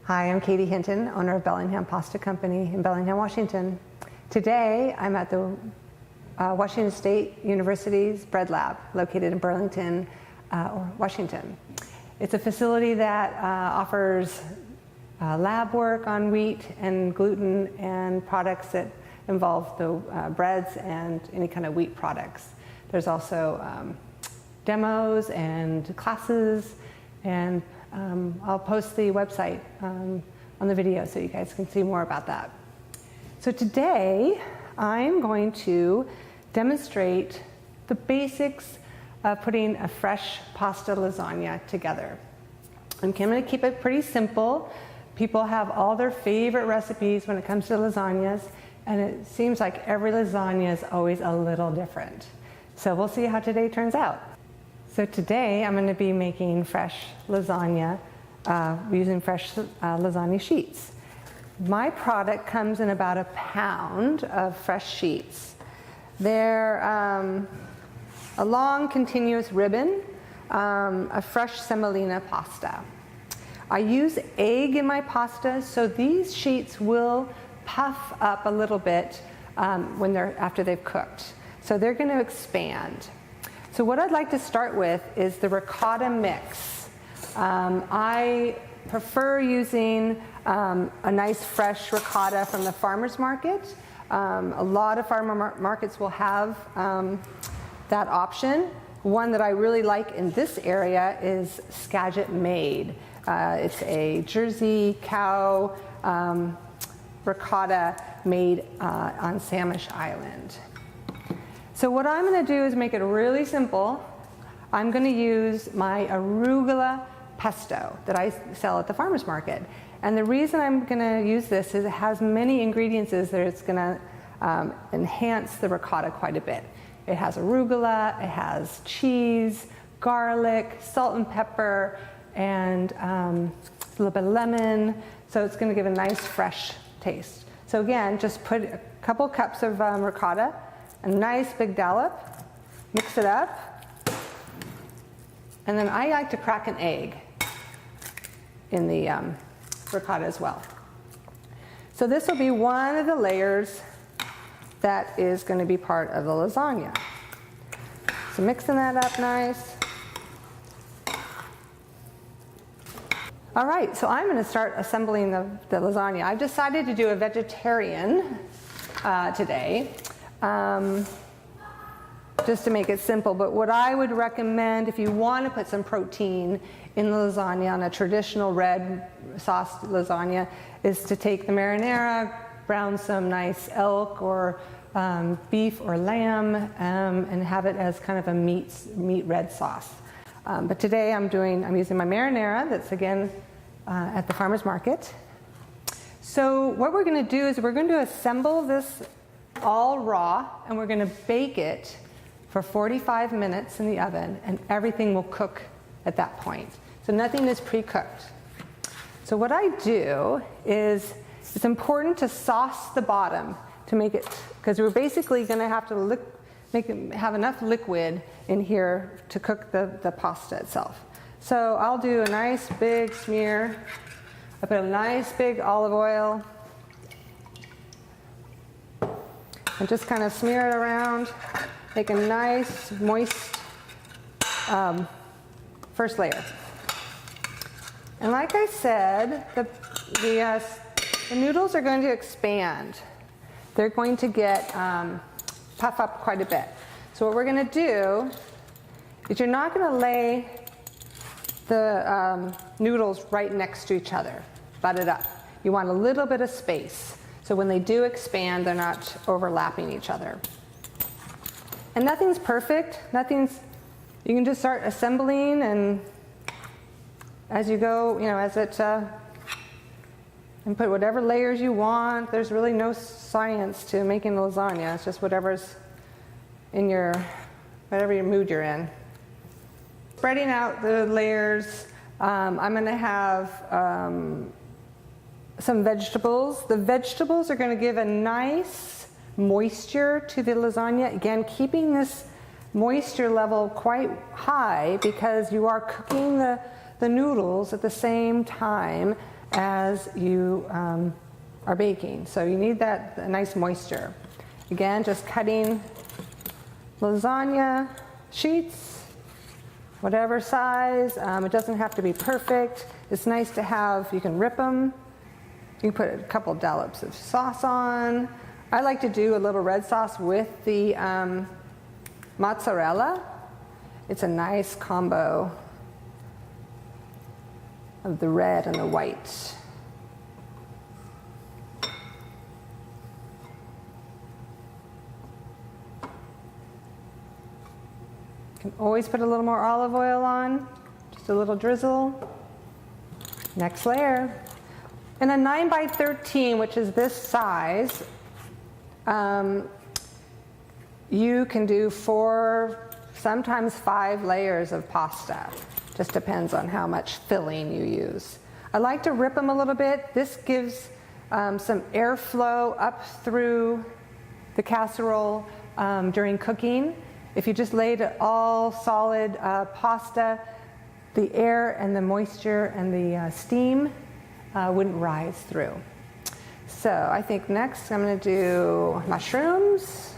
Hi, I'm Katie Hinton, owner of Bellingham Pasta Company in Bellingham, Washington. Today, I'm at the Washington State University's Bread Lab, located in Burlington, Washington. It's a facility that offers lab work on wheat and gluten and products that involve the breads and any kind of wheat products. There's also demos and classes, and I'll post the website on the video so you guys can see more about that. So today I'm going to demonstrate the basics of putting a fresh pasta lasagna together. I'm going to keep it pretty simple. People have all their favorite recipes when it comes to lasagnas, and it seems like every lasagna is always a little different. So we'll see how today turns out. So today I'm going to be making fresh lasagna using fresh lasagna sheets. My product comes in about a pound of fresh sheets. They're a long continuous ribbon of fresh semolina pasta. I use egg in my pasta, so these sheets will puff up a little bit after they've cooked. So they're going to expand. So what I'd like to start with is the ricotta mix. I prefer using a nice fresh ricotta from the farmer's market. A lot of farmer markets will have that option. One that I really like in this area is Skagit Made. It's a Jersey cow ricotta made on Samish Island. So what I'm going to do is make it really simple. I'm going to use my arugula pesto that I sell at the farmer's market. And the reason I'm going to use this is it has many ingredients that it's going to enhance the ricotta quite a bit. It has arugula, it has cheese, garlic, salt and pepper, and a little bit of lemon. So it's going to give a nice fresh taste. So again, just put a couple cups of ricotta, a nice big dollop, mix it up, and then I like to crack an egg in the ricotta as well. So this will be one of the layers that is going to be part of the lasagna. So mixing that up nice. All right, so I'm going to start assembling the lasagna. I've decided to do a vegetarian today, just to make it simple. But what I would recommend, if you want to put some protein in the lasagna on a traditional red sauce lasagna, is to take the marinara, brown some nice elk or beef or lamb, and have it as kind of a meat red sauce. But today I'm using my marinara that's again at the farmer's market. So what we're going to do is we're going to assemble this all raw, and we're going to bake it for 45 minutes in the oven, and everything will cook at that point. So nothing is pre-cooked. So what I do is, it's important to sauce the bottom to make it, because we're basically going to have to have enough liquid in here to cook the pasta itself. So I'll do a nice big smear. I put a nice big olive oil and just kind of smear it around. Make a nice moist first layer. And like I said, the noodles are going to expand. They're going to get puff up quite a bit. So what we're going to do is you're not going to lay the noodles right next to each other, butted up. You want a little bit of space. So when they do expand, they're not overlapping each other. And nothing's perfect. You can just start assembling, and as you go, and put whatever layers you want. There's really no science to making lasagna. It's just whatever's in whatever your mood you're in. Spreading out the layers, I'm going to have some vegetables. The vegetables are going to give a nice moisture to the lasagna. Again, keeping this moisture level quite high because you are cooking the noodles at the same time as you are baking. So you need that nice moisture. Again, just cutting lasagna sheets, whatever size. It doesn't have to be perfect. It's nice to have, you can rip them. You can put a couple dollops of sauce on. I like to do a little red sauce with the mozzarella. It's a nice combo of the red and the white. You can always put a little more olive oil on, just a little drizzle. Next layer. In a 9 by 13, which is this size, you can do 4, sometimes 5 layers of pasta. Just depends on how much filling you use. I like to rip them a little bit. This gives some airflow up through the casserole during cooking. If you just laid it all solid pasta, the air and the moisture and the steam wouldn't rise through. So I think next I'm going to do mushrooms.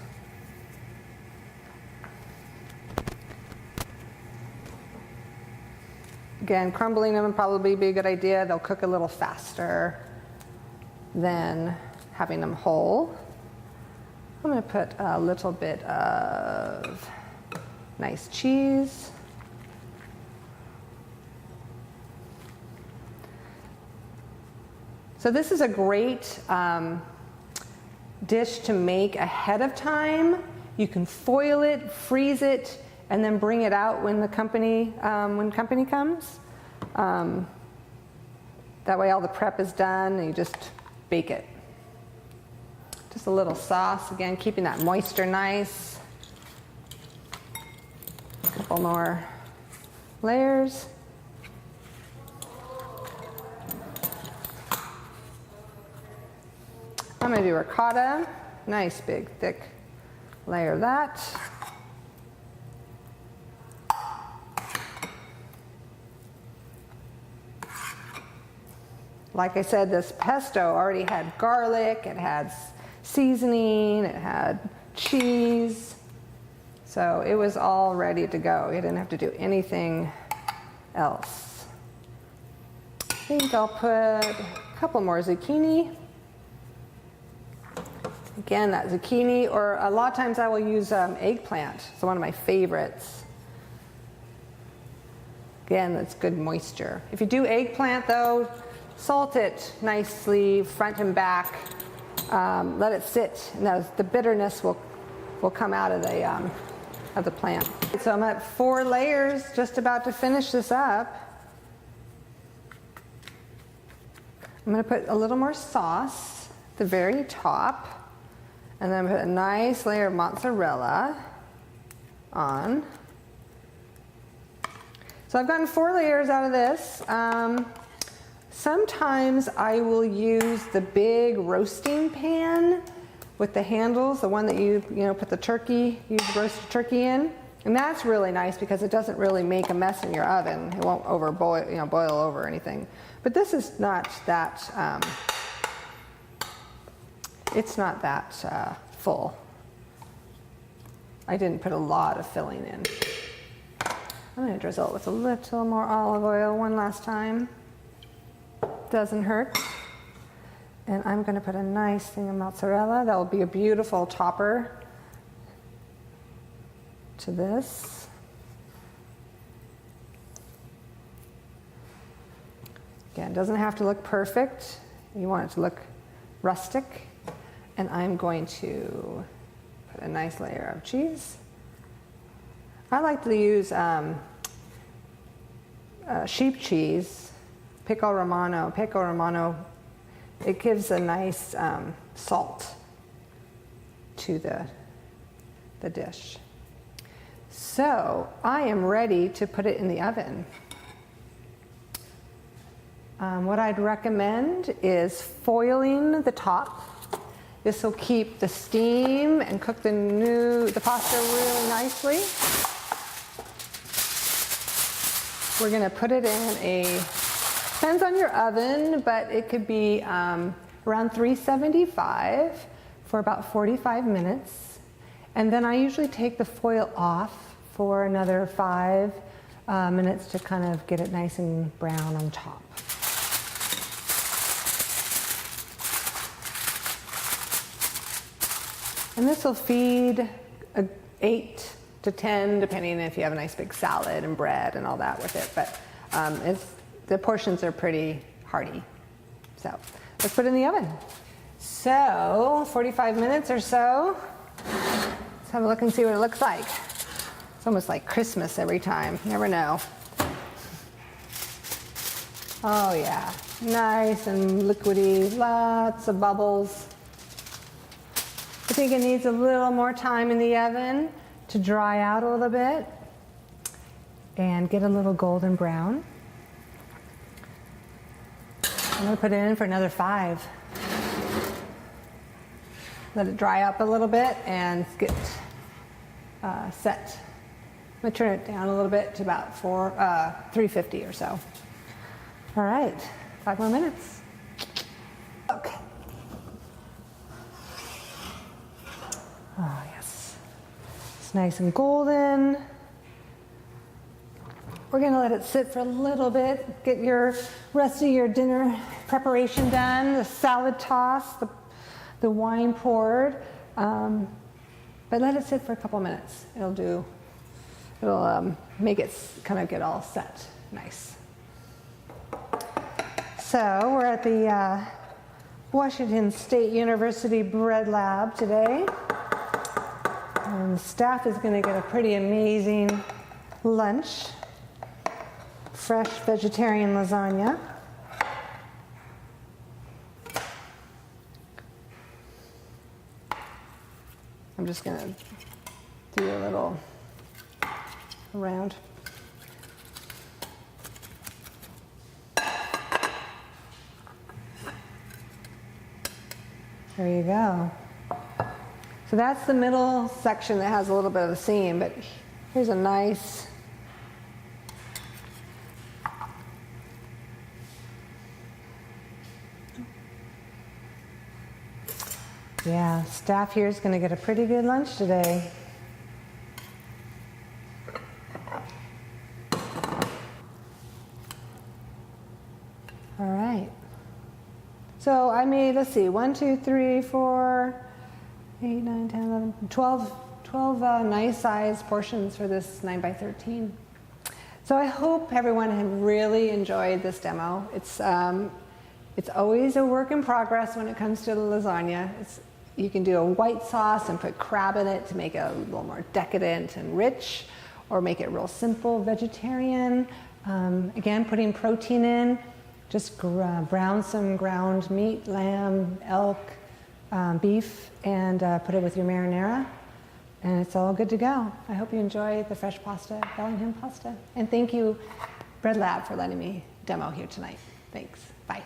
Again, crumbling them would probably be a good idea. They'll cook a little faster than having them whole. I'm going to put a little bit of nice cheese. So this is a great dish to make ahead of time. You can foil it, freeze it, and then bring it out when company comes. That way all the prep is done and you just bake it. Just a little sauce, again, keeping that moisture nice. A couple more layers. I'm going to do ricotta, nice big thick layer of that. Like I said, this pesto already had garlic, it had seasoning, it had cheese, so it was all ready to go. You didn't have to do anything else. I think I'll put a couple more zucchini. Again, that zucchini, or a lot of times I will use eggplant. It's one of my favorites. Again, that's good moisture. If you do eggplant though, salt it nicely, front and back. Let it sit, and the bitterness will come out of the plant. So I'm at 4 layers, just about to finish this up. I'm going to put a little more sauce at the very top. And then put a nice layer of mozzarella on. So I've gotten 4 layers out of this. Sometimes I will use the big roasting pan with the handles, the one that you put the turkey, use roasted turkey in. And that's really nice because it doesn't really make a mess in your oven. It won't boil over or anything. But this is not that. It's not that full. I didn't put a lot of filling in. I'm going to drizzle it with a little more olive oil one last time. Doesn't hurt. And I'm going to put a nice thing of mozzarella. That will be a beautiful topper to this. Again, it doesn't have to look perfect. You want it to look rustic. And I'm going to put a nice layer of cheese. I like to use sheep cheese, Pico Romano. Pico Romano, it gives a nice salt to the dish. So I am ready to put it in the oven. What I'd recommend is foiling the top. This will keep the steam and cook the pasta really nicely. We're gonna put it in depends on your oven, but it could be around 375 for about 45 minutes. And then I usually take the foil off for another 5 minutes to kind of get it nice and brown on top. And this will feed 8 to 10, depending if you have a nice big salad and bread and all that with it. But the portions are pretty hearty. So let's put it in the oven. So 45 minutes or so. Let's have a look and see what it looks like. It's almost like Christmas every time. You never know. Oh yeah, nice and liquidy, lots of bubbles. I think it needs a little more time in the oven to dry out a little bit and get a little golden brown. I'm going to put it in for another 5. Let it dry up a little bit and get set. I'm going to turn it down a little bit to about 350 or so. All right, 5 more minutes. Okay. Oh, yes. It's nice and golden. We're going to let it sit for a little bit, get your rest of your dinner preparation done, the salad tossed, the wine poured. But let it sit for a couple minutes. It'll make it kind of get all set nice. So we're at the Washington State University Bread Lab today. And the staff is going to get a pretty amazing lunch. Fresh vegetarian lasagna. I'm just going to do a little around. There you go. So that's the middle section that has a little bit of a seam, but here's a nice staff here is going to get a pretty good lunch today. All right. So I made, let's see, 1, 2, 3, 4, 8, 9, 10, 11, 12 nice sized portions for this 9 by 13. So I hope everyone had really enjoyed this demo. It's always a work in progress when it comes to the lasagna. You can do a white sauce and put crab in it to make it a little more decadent and rich, or make it real simple vegetarian. Again, putting protein in, just brown some ground meat, lamb, elk, beef, and put it with your marinara, and it's all good to go. I hope you enjoy the fresh pasta, Bellingham pasta. And thank you, Bread Lab, for letting me demo here tonight. Thanks. Bye.